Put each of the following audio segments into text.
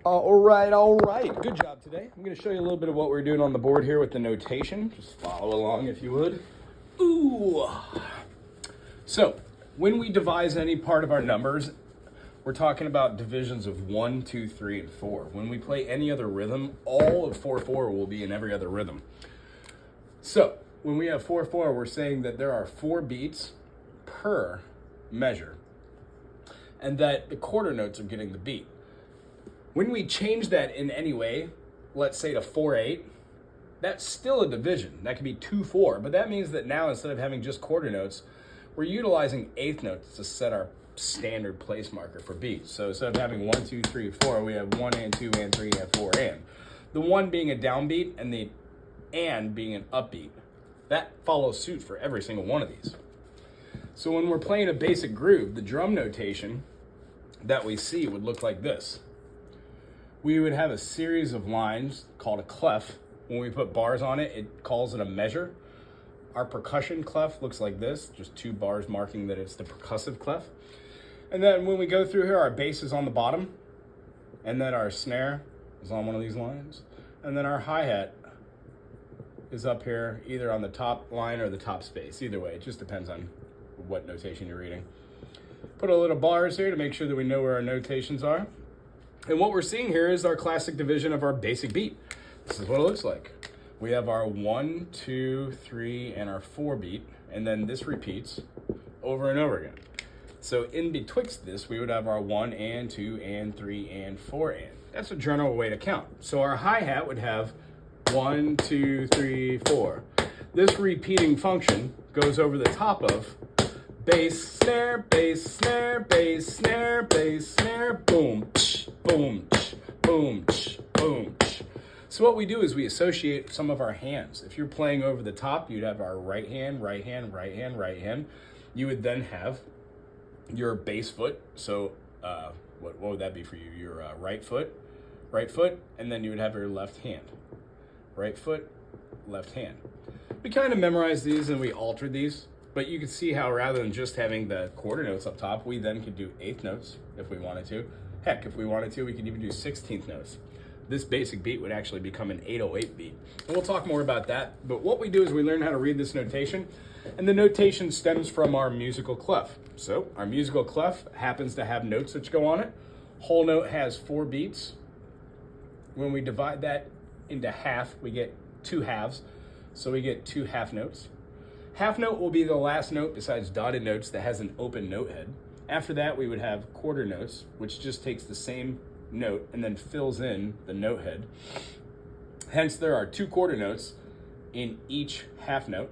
All right. Good job today. I'm going to show you a little bit of what we're doing on the board here with the notation. Just follow along if you would. Ooh. So, when we devise any part of our numbers, we're talking about divisions of 1, 2, 3, and 4. When we play any other rhythm, all of 4/4 will be in every other rhythm. So, when we have 4/4, we're saying that there are 4 beats per measure, and that the quarter notes are getting the beat. When we change that in any way, let's say to 4/8, that's still a division. That could be 2/4, but that means that now instead of having just quarter notes, we're utilizing eighth notes to set our standard place marker for beats. So instead of having 1, 2, 3, 4, we have 1 and 2 and 3 and 4 and. The 1 being a downbeat and the and being an upbeat. That follows suit for every single one of these. So when we're playing a basic groove, the drum notation that we see would look like this. We would have a series of lines called a clef. When we put bars on it, it calls it a measure. Our percussion clef looks like this, just 2 bars marking that it's the percussive clef. And then when we go through here, our bass is on the bottom, and then our snare is on one of these lines, and then our hi-hat is up here, either on the top line or the top space. Either way, it just depends on what notation you're reading. Put a little bars here to make sure that we know where our notations are. And what we're seeing here is our classic division of our basic beat. This is what it looks like. We have our 1, 2, 3, and our 4 beat, and then this repeats over and over again. So in betwixt this, we would have our 1 and 2 and 3 and 4 and. That's a general way to count. So our hi-hat would have 1, 2, 3, 4. This repeating function goes over the top of bass, snare, bass, snare, bass, snare, bass, snare, boom, tsh, boom, tsh, boom, tsh, boom, tsh. So what we do is we associate some of our hands. If you're playing over the top, you'd have our right hand, right hand, right hand, right hand. You would then have your bass foot. So what would that be for you? Your right foot, and then you would have your left hand. Right foot, left hand. We kind of memorized these and we altered these. But you can see how rather than just having the quarter notes up top, we then could do eighth notes if we wanted to. Heck, if we wanted to, we could even do 16th notes. This basic beat would actually become an 808 beat. And we'll talk more about that. But what we do is we learn how to read this notation. And the notation stems from our musical clef. So our musical clef happens to have notes that go on it. Whole note has 4 beats. When we divide that into half, we get 2 halves. So we get 2 half notes. Half note will be the last note besides dotted notes that has an open note head. After that, we would have quarter notes, which just takes the same note and then fills in the note head. Hence, there are 2 quarter notes in each half note,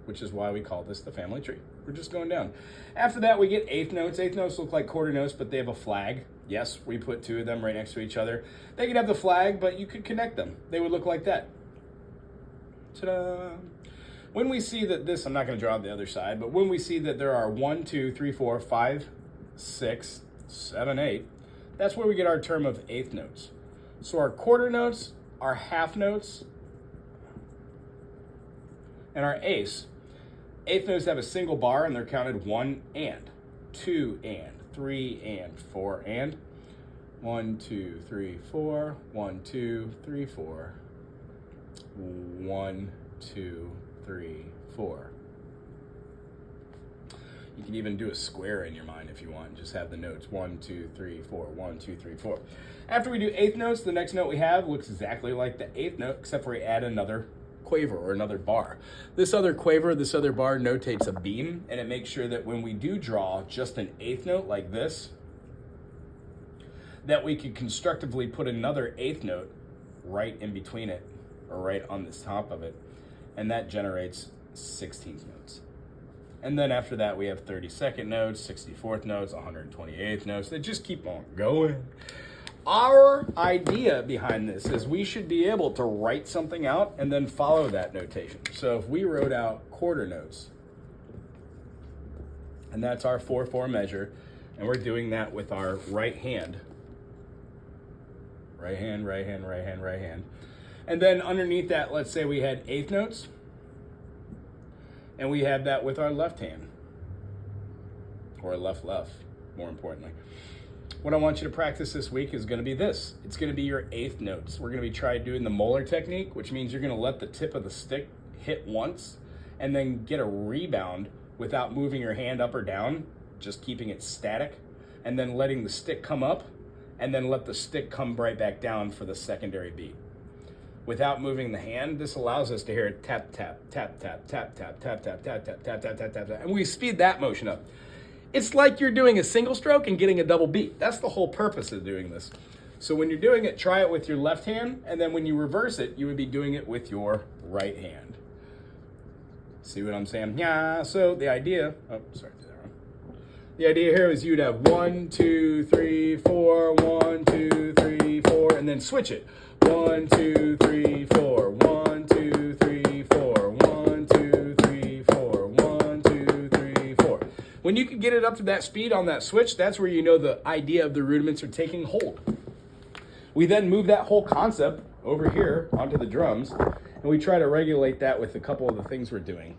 which is why we call this the family tree. We're just going down. After that, we get eighth notes. Eighth notes look like quarter notes, but they have a flag. Yes, we put 2 of them right next to each other. They could have the flag, but you could connect them. They would look like that. Ta-da! When we see that this, I'm not going to draw out the other side, but when we see that there are 1, 2, 3, 4, 5, 6, 7, 8, that's where we get our term of eighth notes. So our quarter notes, our half notes, and our ace. Eighth notes have a single bar and they're counted 1 and, 2 and, 3 and, 4 and. 1, 2, 3, 4, 1, 2, 3, 4, 1, 2, 3, 4. You can even do a square in your mind if you want. Just have the notes 1, 2, 3, 4, 1, 2, 3, 4. After we do eighth notes, the next note we have looks exactly like the eighth note, except for we add another quaver or another bar. This other quaver, this other bar notates a beam, and it makes sure that when we do draw just an eighth note like this, that we could constructively put another eighth note right in between it, or right on the top of it. And that generates 16th notes. And then after that, we have 32nd notes, 64th notes, 128th notes. They just keep on going. Our idea behind this is we should be able to write something out and then follow that notation. So if we wrote out quarter notes, and that's our 4/4 measure, and we're doing that with our right hand. Right hand, right hand, right hand, right hand. And then underneath that, let's say we had eighth notes, and we had that with our left hand, or left, more importantly. What I want you to practice this week is going to be this. It's going to be your eighth notes. We're going to be trying doing the molar technique, which means you're going to let the tip of the stick hit once and then get a rebound without moving your hand up or down, just keeping it static, and then letting the stick come up and then let the stick come right back down for the secondary beat. Without moving the hand, this allows us to hear it tap, tap, tap, tap, tap, tap, tap, tap, tap, tap, tap, tap, tap, tap, tap, and we speed that motion up. It's like you're doing a single stroke and getting a double beat. That's the whole purpose of doing this. So when you're doing it, try it with your left hand, and then when you reverse it, you would be doing it with your right hand. See what I'm saying? Yeah, so the idea, oh, sorry, did that wrong. The idea here is you'd have 1, 2, 3, 4, 1, 2, 3, 4, and then switch it. 1, 2, 3, 4, 1, 2, 3, 4, 1, 2, 3, 4, 1, 2, 3, 4. When you can get it up to that speed on that switch, that's where you know the idea of the rudiments are taking hold. We then move that whole concept over here onto the drums, and we try to regulate that with a couple of the things we're doing.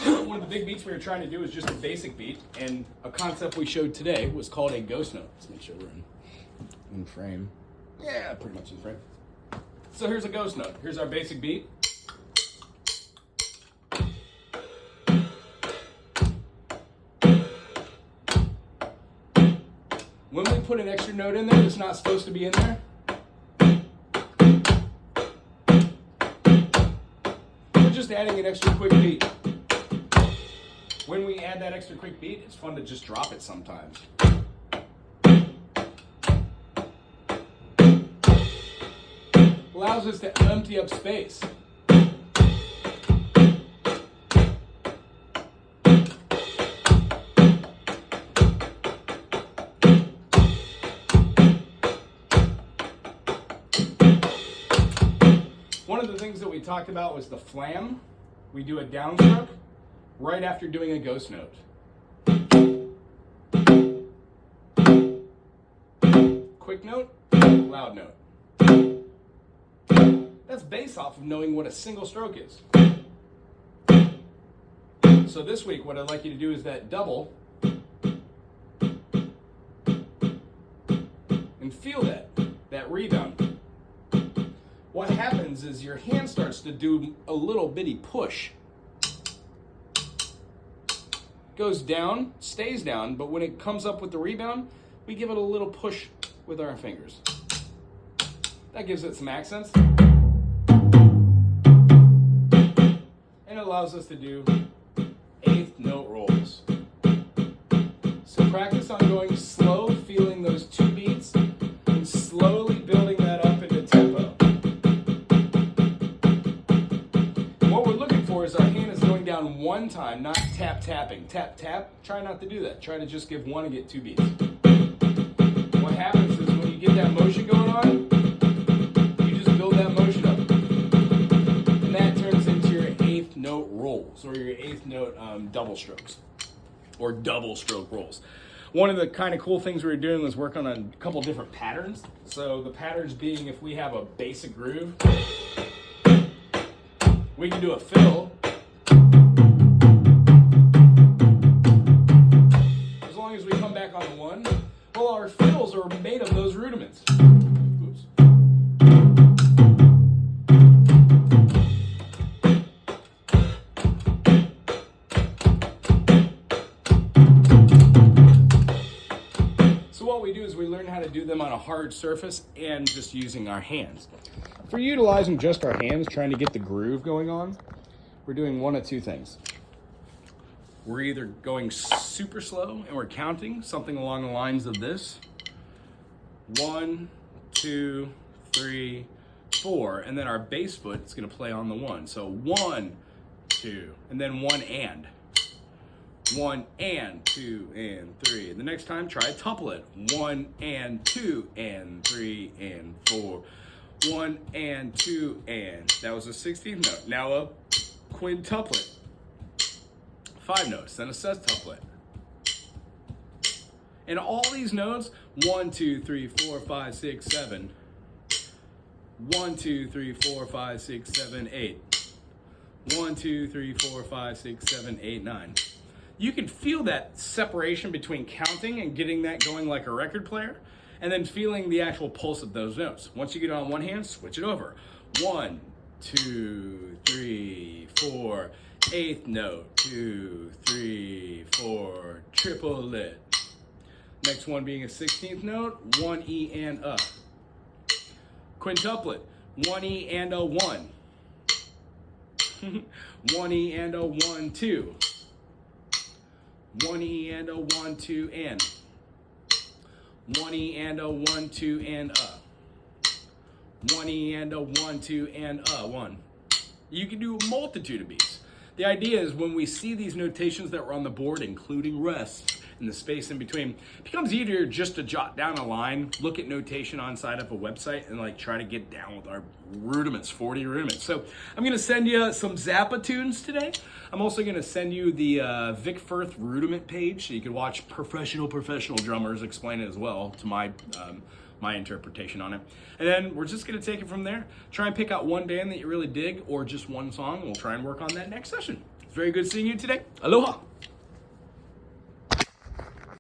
One of the big beats we were trying to do is just a basic beat, and a concept we showed today was called a ghost note. Let's make sure we're in frame. Yeah, pretty much in frame. So here's a ghost note. Here's our basic beat. When we put an extra note in there that's not supposed to be in there, we're just adding an extra quick beat. When we add that extra quick beat, it's fun to just drop it sometimes. Allows us to empty up space. One of the things that we talked about was the flam. We do a downstroke right after doing a ghost note. Quick note, loud note. That's based off of knowing what a single stroke is. So this week, what I'd like you to do is that double and feel that rebound. What happens is your hand starts to do a little bitty push. Goes down, stays down, but when it comes up with the rebound, we give it a little push with our fingers. That gives it some accents. And it allows us to do eighth note rolls. So practice on going slow, feeling those two beats, and slowly building that up into tempo. And what we're looking for is our hand is going down one time, not tap, tapping. Tap, tap. Try not to do that. Try to just give one and get two beats. What happens is when you get that motion going on, you just build that motion up. And that turns into your eighth note rolls, or your eighth note double strokes, or double stroke rolls. One of the kind of cool things we were doing was work on a couple different patterns. So the patterns being, if we have a basic groove, we can do a fill. As long as we come back on the one. Well, our fills are made of those rudiments. Oops. So what we do is we learn how to do them on a hard surface and just using our hands. If we're utilizing just our hands, trying to get the groove going on, we're doing one of two things. We're either going super slow and we're counting something along the lines of this. 1, 2, 3, 4, and then our bass foot is going to play on the one. So 1, 2, and then 1 and. 1 and 2 and 3. And the next time, try a tuplet. 1 and 2 and 3 and 4. 1 and 2 and. That was a 16th note. Now a quintuplet. 5 notes, then a sextuplet. And all these notes, 1, 2, 3, 4, 5, 6, 7. 1, 2, 3, 4, 5, 6, 7, 8. 1, 2, 3, 4, 5, 6, 7, 8, 9. you can feel that separation between counting and getting that going like a record player, and then feeling the actual pulse of those notes. Once you get it on one hand, switch it over. 1, 2, 3, 4, eighth note, 2, 3, 4, triplet. Next one being a 16th note, 1 E and a. Quintuplet, 1 E and a 1. 1 E and a 1, 2. 1 E and a 1, 2 and. 1 E and a 1, 2 and a. 1 E and a 1, 2 and a 1. You can do a multitude of beats. The idea is when we see these notations that were on the board, including rests and the space in between, it becomes easier just to jot down a line, look at notation on side of a website, and like try to get down with our rudiments, 40 rudiments. So I'm gonna send you some Zappa tunes today. I'm also gonna send you the Vic Firth rudiment page so you can watch professional drummers explain it as well to my interpretation on it. And then we're just gonna take it from there. Try and pick out one band that you really dig or just one song, and we'll try and work on that next session. It's very good seeing you today. Aloha.